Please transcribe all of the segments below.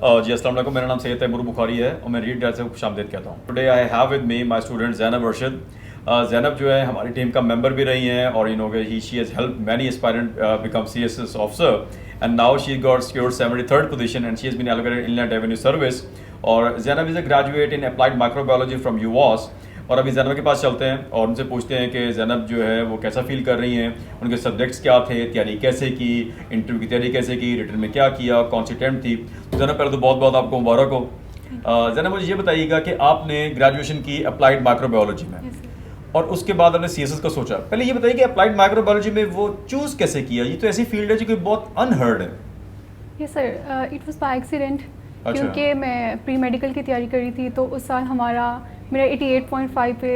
जी अस्सलाम वालेकुम, मेरा नाम सैयद तैमूर बुखारी है और मैं रीड डायर से खुशामदीद कहता हूँ। Today I have with me my student Zainab Arshad. Zainab जो है हमारी टीम का मेंबर भी रही हैं और she has help many aspirant become CSS officer and now she got secured 73rd position and she has been allocated inland revenue service. और Zainab is a graduate in applied microbiology from UVAS. और अभी ज़ैनब के पास चलते हैं और उनसे पूछते हैं कि ज़ैनब जो है वो कैसा फील कर रही हैं, उनके सब्जेक्ट्स क्या थे, तैयारी कैसे की, इंटरव्यू की तैयारी कैसे की, रिटर्न में क्या किया, कौन सी अटेम्प्ट थी। तो ज़ैनब पहले तो बहुत बहुत आपको मुबारक हो। ज़ैनब मुझे ये बताइएगा कि आपने ग्रेजुएशन की अप्लाइड माइक्रोबायोलॉजी में और उसके बाद आपने CSS का सोचा। पहले ये बताइए कि अप्लाइड माइक्रोबायोलॉजी में वो चूज़ कैसे किया? ये तो ऐसी फील्ड है जो कि बहुत अनहर्ड है। Yes sir, it was by accident. क्योंकि मैं प्री मेडिकल की तैयारी करी थी तो उस साल मेरा 88.5 पे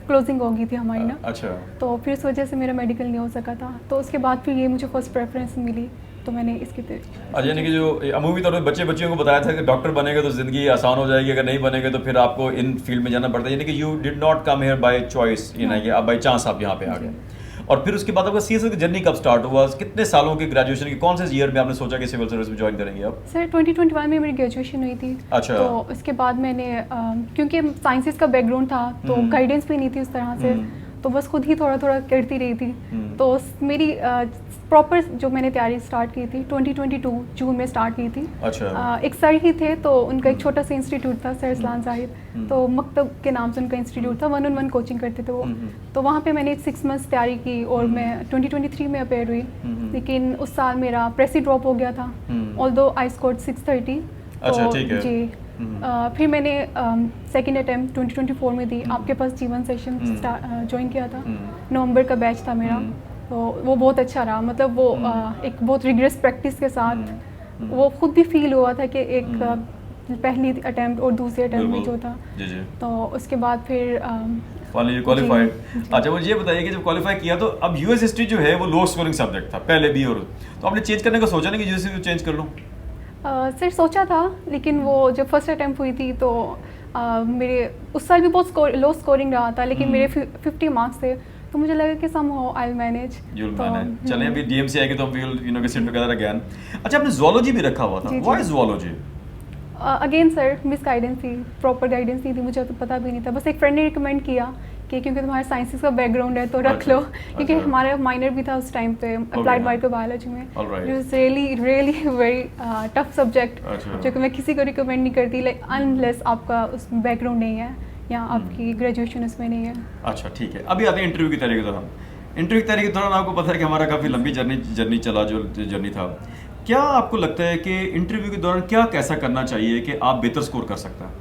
क्लोजिंग हो गई थी हमारी ना। अच्छा। तो फिर इस वजह से मेरा मेडिकल नहीं हो सका था, तो उसके बाद फिर ये मुझे फर्स्ट प्रेफरेंस मिली तो मैंने इसकी अच्छा, यानी कि जो अमूमी तौर पर बच्चियों को बताया था कि डॉक्टर बनेगा तो ज़िंदगी आसान हो जाएगी, अगर नहीं बनेगा तो फिर आपको इन फील्ड में जाना पड़ता है। यानी कि you did not come here by choice, यानी कि आप बाई चांस आप यहाँ पे आ गए। और फिर उसके बाद आपका CSS की जर्नी कब स्टार्ट हुआ? कितने सालों के ग्रेजुएशन की कौन से ईयर में आपने सोचा कि सिविल सर्विस में ज्वाइन करेंगे आप? सर 2021 में मेरी ग्रेजुएशन हुई थी। अच्छा। तो उसके बाद मैंने क्योंकि साइंसेस का बैकग्राउंड था तो गाइडेंस भी नहीं थी उस तरह से, तो बस खुद ही थोड़ा थोड़ा करती रही थी। तो मेरी प्रॉपर जो मैंने तैयारी स्टार्ट की थी 2022 जून में स्टार्ट की थी। अच्छा। एक सर ही थे तो उनका एक छोटा सा इंस्टीट्यूट था, सर इस्लान साहिब, तो मकतब के नाम से उनका इंस्टीट्यूट था, 1-on-1 कोचिंग करते थे वो। तो वहाँ पे मैंने 6 मंथ्स तैयारी की और मैं 2023 में अपेयर हुई। लेकिन उस साल मेरा प्रेसी ड्रॉप हो गया था, ऑल्दो आई स्कोर्ड 630। अच्छा, ठीक है। जी। फिर मैंने सेकेंड अटैम्प्ट 2024 में दी, आपके पास जीवन सेशन ज्वाइन किया था। नवंबर का बैच था मेरा, तो वो बहुत अच्छा रहा। मतलब वो एक बहुत रिग्रेस प्रैक्टिस के साथ वो खुद भी फील हुआ था कि एक पहली अटैम्प्ट और दूसरे अटैम्प्ट में जो था। जी। तो उसके बाद फिर क्वालिफाइड। अच्छा, मुझे ये बताइए कि जब क्वालिफाई किया तो अब US हिस्ट्री जो है वो लो स्कोरिंग सब्जेक्ट था पहले भी, और तो आपने चेंज करने का सोचा नहीं कि US हिस्ट्री चेंज कर लूँ? सर सोचा था, लेकिन वो जब फर्स्ट अटैम्प्ट हुई थी तो मेरे उस साल भी बहुत लो स्कोरिंग रहा था, लेकिन मेरे 50 मार्क्स थे, तो मुझे लगा कि somehow I'll manage। चलें, अभी DMC आएगी तो हम विल गेट टुगेदर अगेन। अच्छा, आपने ज़ूलॉजी भी रखा हुआ था, what is zoology? Again sir miss guidance थी, प्रॉपर गाइडेंस नहीं थी, मुझे तो पता भी नहीं था। बस एक फ्रेंड ने रिकमेंड किया कि क्योंकि तुम्हारे साइंसेस का बैकग्राउंड है तो रख लो, क्योंकि हमारा माइनर भी था उस टाइम पे अप्लाइड माइक्रोबायोलॉजी में। It was really very tough subject, जो कि मैं किसी को रिकमेंड नहीं करती, लाइक अनलेस आपका उस बैकग्राउंड नहीं है या आपकी ग्रेजुएशन उसमें नहीं है। अच्छा, ठीक है। अभी आते हैं इंटरव्यू की तैयारी के दौरान। इंटरव्यू की तैयारी के दौरान आपको पता है कि हमारा काफ़ी लंबी जर्नी चला, जो जर्नी था। क्या आपको लगता है कि इंटरव्यू के दौरान क्या कैसा करना चाहिए कि आप बेहतर स्कोर कर सकते हैं?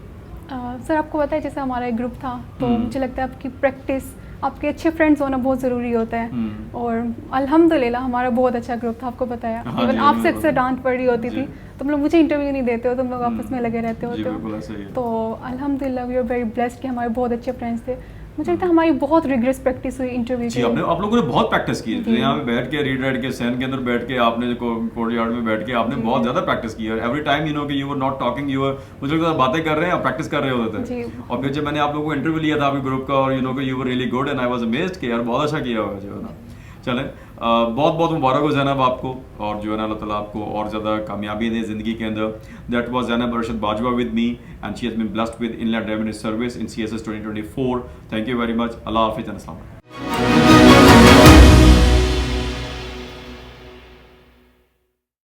सर आपको पता है जैसे हमारा एक ग्रुप था, तो मुझे लगता है आपकी प्रैक्टिस, आपके अच्छे फ्रेंड्स होना बहुत ज़रूरी होता है। और अल्हम्दुलिल्लाह हमारा बहुत अच्छा ग्रुप था, आपको पता है। इवन आपसे अक्सर डांट पड़ रही होती थी, तुम लोग मुझे इंटरव्यू नहीं देते हो, तुम लोग आपस में लगे रहते होते हो। तो अल्हम्दुलिल्लाह वी आर वेरी ब्लेस्ड कि हमारे बहुत अच्छे फ्रेंड्स थे। मुझे लगता है हमारी बहुत रिग्रेस प्रैक्टिस हुई इंटरव्यू की। आप लोगों ने बहुत प्रैक्टिस की है यहाँ पे बैठ के, रीड के सैन के अंदर बैठ के, आपने कोर्टयार्ड में बैठ के आपने बहुत ज़्यादा प्रैक्टिस की है। एवरी टाइम कि you were not talking, you were, मुझे लगता है बातें कर रहे हैं, आप प्रैक्टिस कर रहे होते थे। और फिर जब मैंने आप लोगों को इंटरव्यू लिया था आपके ग्रुप का, और you were really good and I was amazed कि यार बहुत अच्छा किया हुआ जो है ना। चलें, बहुत बहुत मुबारक हो ज़ैनब आपको, और जो है ना अल्लाह ताला आपको और ज़्यादा कामयाबी दे ज़िंदगी के अंदर। That was Zainab Arshad Bajwa with me and she has been blessed with inland revenue service in CSS 2024। Thank you very much. अल्लाह हाफिज़।